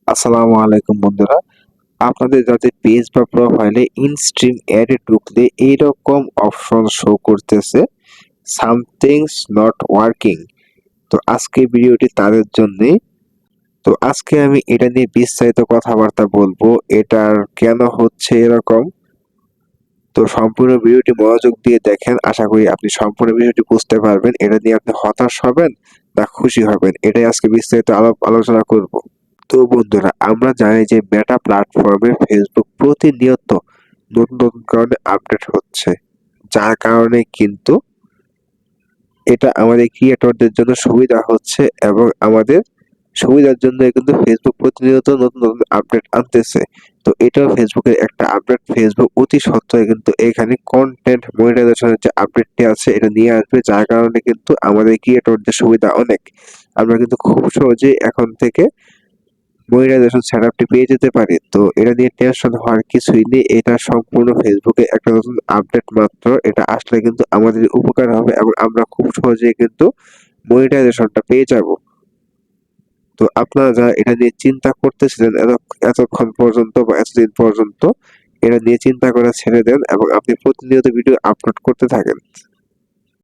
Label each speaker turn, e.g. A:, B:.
A: আসসালামু আলাইকুম বন্ধুরা। আপনাদের যাদের পেজ বা প্রোফাইলে ইনস্ট্রিম অ্যাডে ঢুকলে এইরকম অপশন শো করতেছে, সামথিংস নট ওয়ার্কিং। তো আজকে ভিডিওটি তাদের জন্যই। তো আজকে আমি এটা নিয়ে বিস্তারিত কথাবার্তা বলবো, এটার কেন হচ্ছে এরকম। তো সম্পূর্ণ ভিডিওটি মনোযোগ দিয়ে দেখেন, আশা করি আপনি সম্পূর্ণ ভিডিওটি বুঝতে পারবেন। এটা নিয়ে আপনি হতাশ হবেন না খুশি হবেন, এটাই আজকে বিস্তারিত আলোচনা করব। তো বন্ধুরা, আমরা জানি যে মেটা প্ল্যাটফর্মে ফেসবুক প্রতিনিয়ত নতুন নতুন কারণে আপডেট হচ্ছে, যার কারণে কিন্তু এটা আমাদের ক্রিয়েটরদের জন্য সুবিধা হচ্ছে এবং আমাদের সুবিধার জন্য কিন্তু ফেসবুক প্রতিনিয়ত নতুন নতুন আপডেট আনতেছে। তো এটাও ফেসবুকের একটা আপডেট। ফেসবুক অতি সত্বরে কিন্তু এখানে কন্টেন্ট মনিটাইজেশনের যে আপডেটটি আছে এটা নিয়ে আসবে, যার কারণে কিন্তু আমাদের ক্রিয়েটরদের সুবিধা অনেক। আমরা কিন্তু খুব সহজেই এখন থেকে মনিটাইজেশন সেটআপটি পেয়ে যেতে পারি। তো এটা নিয়ে টেনশন হওয়ার কিছুই নেই। এটা সম্পূর্ণ ফেসবুকে একটা নতুন আপডেট মাত্র। এটা আসলে কিন্তু আমাদের উপকার হবে এবং আমরা খুব সহজেই কিন্তু মনিটাইজেশনটা পেয়ে যাব। তো আপনারা যারা এটা নিয়ে চিন্তা করতেছিলেন এতক্ষণ পর্যন্ত বা এতদিন পর্যন্ত, এটা নিয়ে চিন্তা করা ছেড়ে দেন এবং আপনি প্রতিনিয়ত ভিডিও আপলোড করতে থাকেন।